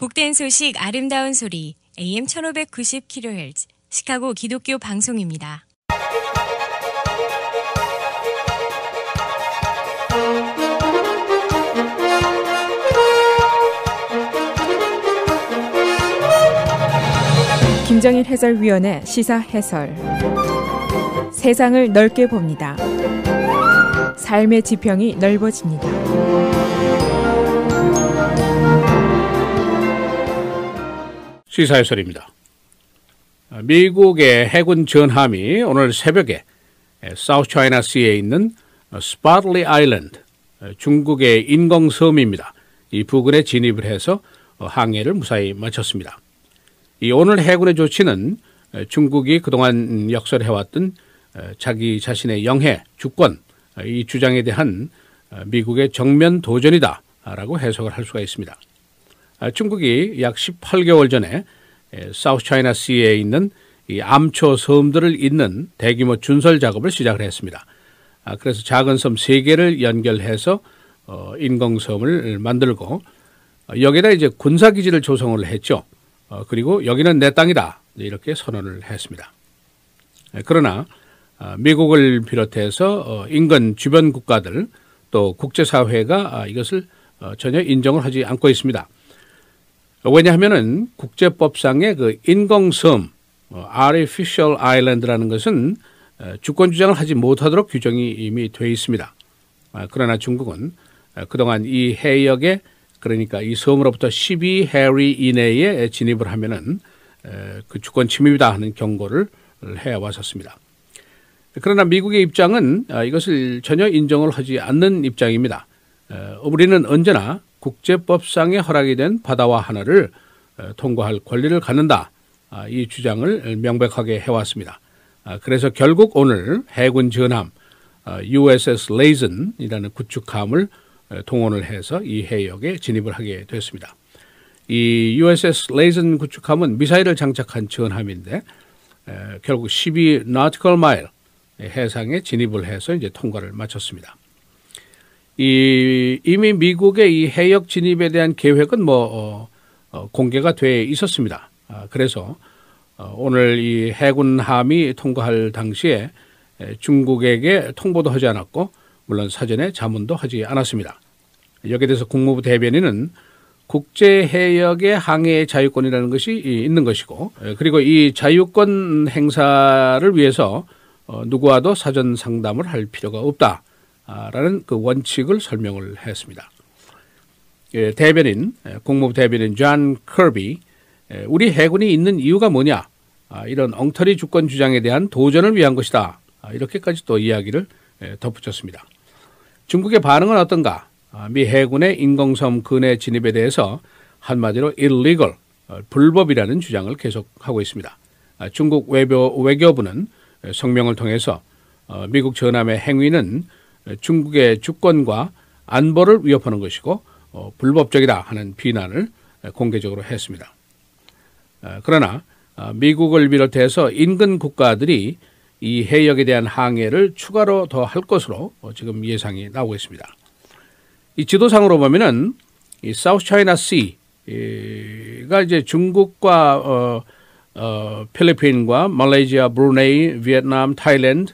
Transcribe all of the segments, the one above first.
복된 소식 아름다운 소리 AM 1590kHz 시카고 기독교 방송입니다. 김정일 해설위원의 시사 해설. 세상을 넓게 봅니다. 삶의 지평이 넓어집니다. 시사 해설입니다. 미국의 해군 전함이 오늘 새벽에 사우스 차이나 시에 있는 스파틀리 아일랜드, 중국의 인공섬입니다. 이 부근에 진입을 해서 항해를 무사히 마쳤습니다. 이 오늘 해군의 조치는 중국이 그동안 역설해왔던 자기 자신의 영해, 주권, 이 주장에 대한 미국의 정면 도전이다라고 해석을 할 수가 있습니다. 중국이 약 18개월 전에 사우스 차이나 시에 있는 이 암초 섬들을 잇는 대규모 준설 작업을 시작을 했습니다. 그래서 작은 섬 3개를 연결해서 인공섬을 만들고 여기다 이제 군사기지를 조성을 했죠. 그리고 여기는 내 땅이다 이렇게 선언을 했습니다. 그러나 미국을 비롯해서 인근 주변 국가들 또 국제사회가 이것을 전혀 인정을 하지 않고 있습니다. 왜냐하면은 국제법상의 그 인공섬, artificial island라는 것은 주권 주장을 하지 못하도록 규정이 이미 되어 있습니다. 그러나 중국은 그동안 이 해역에 그러니까 이 섬으로부터 12해리 이내에 진입을 하면은 그 주권 침입이다 하는 경고를 해왔었습니다. 그러나 미국의 입장은 이것을 전혀 인정을 하지 않는 입장입니다. 우리는 언제나 국제법상에 허락이 된 바다와 하늘을 통과할 권리를 갖는다. 이 주장을 명백하게 해왔습니다. 그래서 결국 오늘 해군 전함 USS 레이즌이라는 구축함을 동원을 해서 이 해역에 진입을 하게 됐습니다. 이 USS 레이즌 구축함은 미사일을 장착한 전함인데 결국 12 nautical mile 해상에 진입을 해서 이제 통과를 마쳤습니다. 이미 미국의 이 해역 진입에 대한 계획은 공개가 돼 있었습니다. 그래서 오늘 이 해군함이 통과할 당시에 중국에게 통보도 하지 않았고 물론 사전에 자문도 하지 않았습니다. 여기에 대해서 국무부 대변인은 국제해역의 항해 자유권이라는 것이 있는 것이고 그리고 이 자유권 행사를 위해서 누구와도 사전 상담을 할 필요가 없다라는 그 원칙을 설명을 했습니다. 국무부 대변인 존 커비, 우리 해군이 있는 이유가 뭐냐? 이런 엉터리 주권 주장에 대한 도전을 위한 것이다. 이렇게까지 또 이야기를 덧붙였습니다. 중국의 반응은 어떤가? 미 해군의 인공섬 근해 진입에 대해서 한마디로 illegal, 불법이라는 주장을 계속하고 있습니다. 중국 외교부는 성명을 통해서 미국 전함의 행위는 중국의 주권과 안보를 위협하는 것이고 불법적이다 하는 비난을 공개적으로 했습니다. 그러나 미국을 비롯해서 인근 국가들이 이 해역에 대한 항해를 추가로 더 할 것으로 지금 예상이 나오고 있습니다. 이 지도상으로 보면은 이 사우스 차이나 시가 이제 중국과 필리핀과 말레이시아, 브루네이, 베트남, 타일랜드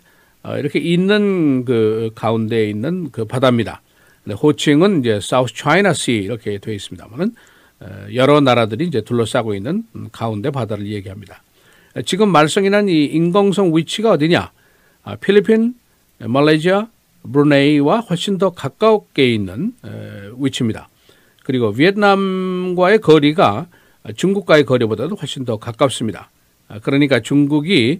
이렇게 있는 그 가운데에 있는 그 바다입니다. 호칭은 이제 사우스 차이나 시 이렇게 되어 있습니다만은 여러 나라들이 이제 둘러싸고 있는 가운데 바다를 얘기합니다. 지금 말썽이 난 이 인공섬 위치가 어디냐? 필리핀, 말레이시아, 브루네이와 훨씬 더 가깝게 있는 위치입니다. 그리고 베트남과의 거리가 중국과의 거리보다도 훨씬 더 가깝습니다. 그러니까 중국이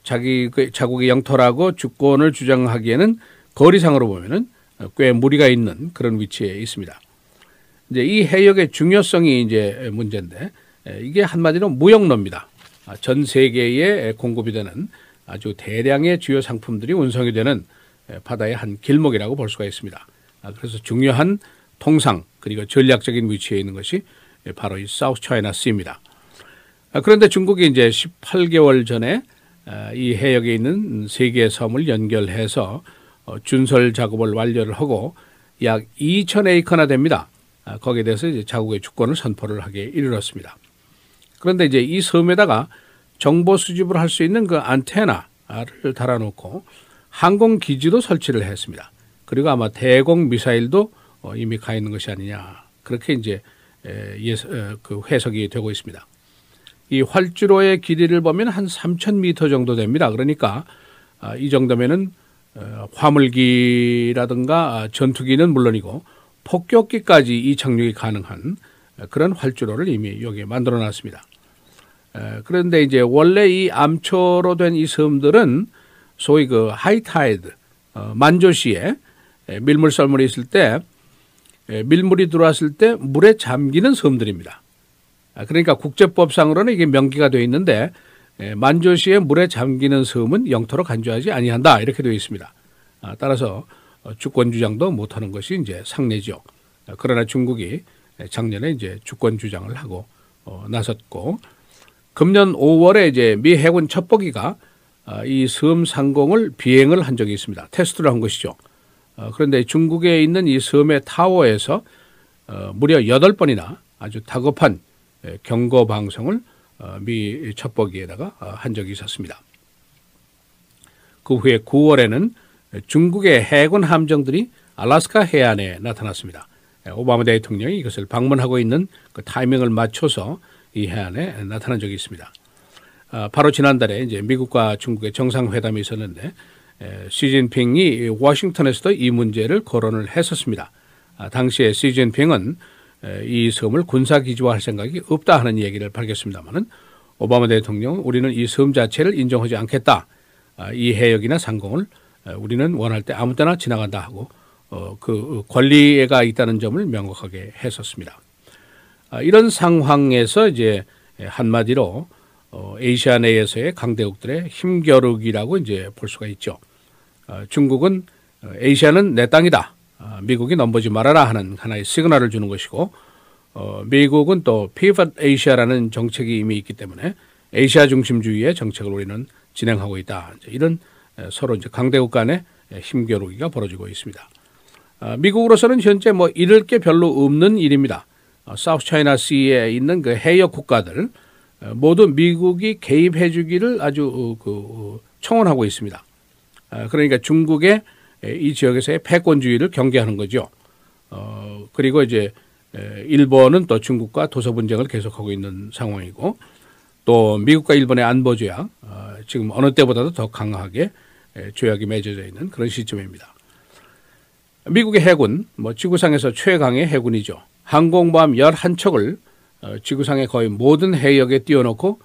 자국의 영토라고 주권을 주장하기에는 거리상으로 보면은 꽤 무리가 있는 그런 위치에 있습니다. 이제 이 해역의 중요성이 이제 문제인데 이게 한마디로 무역로입니다. 전 세계에 공급이 되는 아주 대량의 주요 상품들이 운송이 되는 바다의 한 길목이라고 볼 수가 있습니다. 그래서 중요한 통상 그리고 전략적인 위치에 있는 것이 바로 이 사우스 차이나 시입니다. 그런데 중국이 이제 18개월 전에 이 해역에 있는 3개의 섬을 연결해서 준설 작업을 완료를 하고 약 2,000에이커나 됩니다. 거기에 대해서 이제 자국의 주권을 선포를 하게 이르렀습니다. 그런데 이제 이 섬에다가 정보 수집을 할 수 있는 그 안테나를 달아놓고 항공 기지도 설치를 했습니다. 그리고 아마 대공 미사일도 이미 가 있는 것이 아니냐, 그렇게 이제 그 해석이 되고 있습니다. 이 활주로의 길이를 보면 한 3,000m 정도 됩니다. 그러니까 이 정도면은 화물기라든가 전투기는 물론이고 폭격기까지 이 착륙이 가능한 그런 활주로를 이미 여기에 만들어 놨습니다. 그런데 이제 원래 이 암초로 된 이 섬들은 소위 그 하이타이드, 만조시에 밀물 썰물이 있을 때 밀물이 들어왔을 때 물에 잠기는 섬들입니다. 그러니까 국제법상으로는 이게 명기가 되어 있는데 만조시에 물에 잠기는 섬은 영토로 간주하지 아니한다, 이렇게 되어 있습니다. 따라서 주권 주장도 못하는 것이 이제 상례죠. 그러나 중국이 작년에 이제 주권 주장을 하고 나섰고, 금년 5월에 이제 미 해군 첩보기가 이 섬 상공을 비행을 한 적이 있습니다. 테스트를 한 것이죠. 그런데 중국에 있는 이 섬의 타워에서 무려 8번이나 아주 다급한 경고 방송을 미 첩보기에다가 한 적이 있었습니다. 그 후에 9월에는 중국의 해군 함정들이 알래스카 해안에 나타났습니다. 오바마 대통령이 이것을 방문하고 있는 그 타이밍을 맞춰서 이 해안에 나타난 적이 있습니다. 바로 지난달에 이제 미국과 중국의 정상회담이 있었는데 시진핑이 워싱턴에서도 이 문제를 거론을 했었습니다. 당시에 시진핑은 이 섬을 군사기지화할 생각이 없다 하는 얘기를 밝혔습니다마는 오바마 대통령은 우리는 이 섬 자체를 인정하지 않겠다. 이 해역이나 상공을 우리는 원할 때 아무 때나 지나간다 하고 그 권리가 있다는 점을 명확하게 했었습니다. 이런 상황에서 이제 한마디로 아시아 내에서의 강대국들의 힘겨루기라고 이제 볼 수가 있죠. 중국은 아시아는 내 땅이다, 미국이 넘보지 말아라 하는 하나의 시그널을 주는 것이고, 미국은 또 피벗 아시아라는 정책이 이미 있기 때문에 아시아 중심주의의 정책을 우리는 진행하고 있다. 이런 서로 이제 강대국 간의 힘겨루기가 벌어지고 있습니다. 미국으로서는 현재 뭐 잃을 게 별로 없는 일입니다. 사우스 차이나 시에 있는 그 해역 국가들 모두 미국이 개입해 주기를 아주 청원하고 있습니다. 그러니까 중국의 이 지역에서의 패권주의를 경계하는 거죠. 그리고 이제 일본은 또 중국과 도서 분쟁을 계속하고 있는 상황이고, 또 미국과 일본의 안보 조약, 지금 어느 때보다도 더 강하게 조약이 맺어져 있는 그런 시점입니다. 미국의 해군, 뭐 지구상에서 최강의 해군이죠. 항공모함 11척을 지구상의 거의 모든 해역에 띄워놓고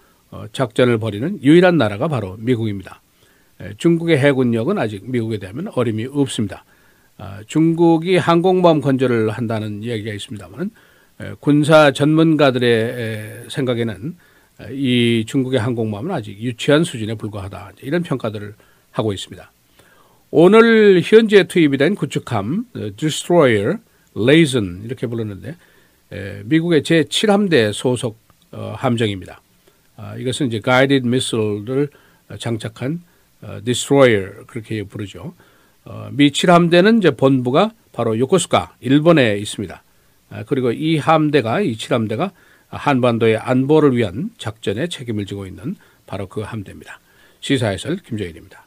작전을 벌이는 유일한 나라가 바로 미국입니다. 중국의 해군력은 아직 미국에 대하면 어림이 없습니다. 중국이 항공모함 건조를 한다는 이야기가 있습니다만 군사 전문가들의 생각에는 이 중국의 항공모함은 아직 유치한 수준에 불과하다, 이런 평가들을 하고 있습니다. 오늘 현재 투입이 된 구축함 Destroyer, 레이즌 이렇게 부르는데 미국의 제7함대 소속 함정입니다. 이것은 이제 Guided Missile를 장착한 Destroyer 그렇게 부르죠. 미 7함대는 이제 본부가 바로 요코스카, 일본에 있습니다. 그리고 이 함대가, 이 7함대가 한반도의 안보를 위한 작전에 책임을 지고 있는 바로 그 함대입니다. 시사해설 김정일입니다.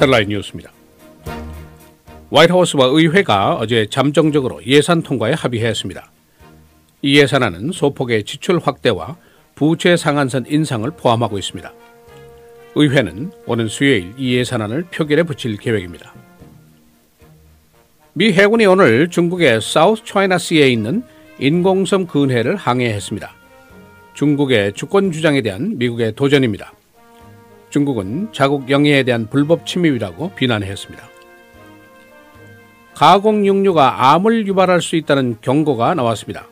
헤드라인 뉴스입니다. 화이트하우스와 의회가 어제 잠정적으로 예산 통과에 합의했습니다. 이 예산안은 소폭의 지출 확대와 부채 상한선 인상을 포함하고 있습니다. 의회는 오는 수요일 이 예산안을 표결에 붙일 계획입니다. 미 해군이 오늘 중국의 사우스 차이나 시에 있는 인공섬 근해를 항해했습니다. 중국의 주권 주장에 대한 미국의 도전입니다. 중국은 자국 영해에 대한 불법 침입이라고 비난했습니다. 가공 육류가 암을 유발할 수 있다는 경고가 나왔습니다.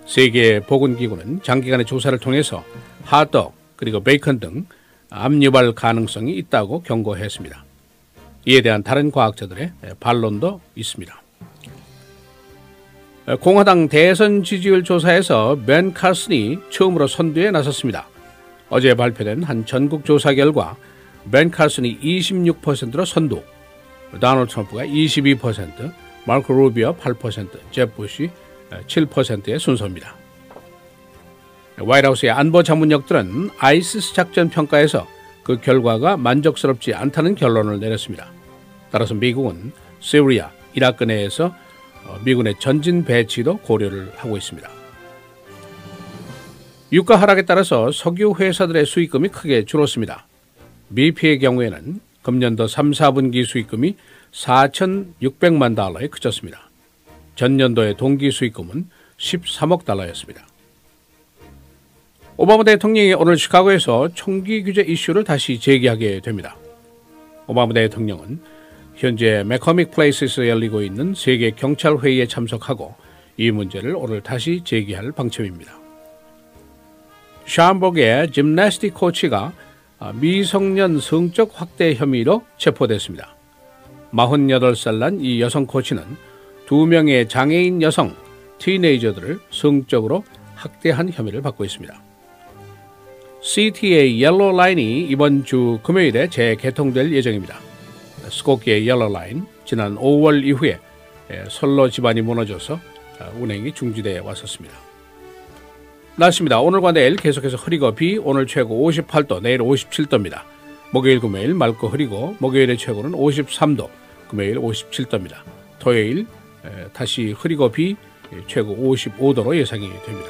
세계보건기구는 장기간의 조사를 통해서 핫도그 그리고 베이컨 등 암 유발 가능성이 있다고 경고했습니다. 이에 대한 다른 과학자들의 반론도 있습니다. 공화당 대선 지지율 조사에서 벤 칼슨이 처음으로 선두에 나섰습니다. 어제 발표된 한 전국 조사 결과 벤 칼슨이 26%로 선두, 도널드 트럼프가 22%, 마르코 루비오 8%, 제프 부시 7%의 순서입니다. 화이트하우스의 안보 자문역들은 아이시스 작전 평가에서 그 결과가 만족스럽지 않다는 결론을 내렸습니다. 따라서 미국은 시리아, 이라크 내에서 미군의 전진 배치도 고려를 하고 있습니다. 유가 하락에 따라서 석유 회사들의 수익금이 크게 줄었습니다. BP의 경우에는 금년도 3, 4분기 수익금이 4,600만 달러에 그쳤습니다. 전년도의 동기 수익금은 13억 달러였습니다. 오바마 대통령이 오늘 시카고에서 총기 규제 이슈를 다시 제기하게 됩니다. 오바마 대통령은 현재 맥커믹 플레이스에서 열리고 있는 세계 경찰 회의에 참석하고 이 문제를 오늘 다시 제기할 방침입니다. 샴버그의 짐나스틱 코치가 미성년 성적 학대 혐의로 체포됐습니다. 48살 난 이 여성 코치는 2명의 장애인 여성 티네이저들을 성적으로 학대한 혐의를 받고 있습니다. CTA 옐로우 라인이 이번 주 금요일에 재개통될 예정입니다. 스코키의 옐로우 라인, 지난 5월 이후에 선로 지반이 무너져서 운행이 중지되어 왔었습니다. 날씨입니다. 오늘과 내일 계속해서 흐리고 비, 오늘 최고 58도, 내일 57도입니다. 목요일, 금요일 맑고 흐리고 목요일의 최고는 53도, 금요일 57도입니다. 토요일 다시 흐리고 비, 최고 55도로 예상이 됩니다.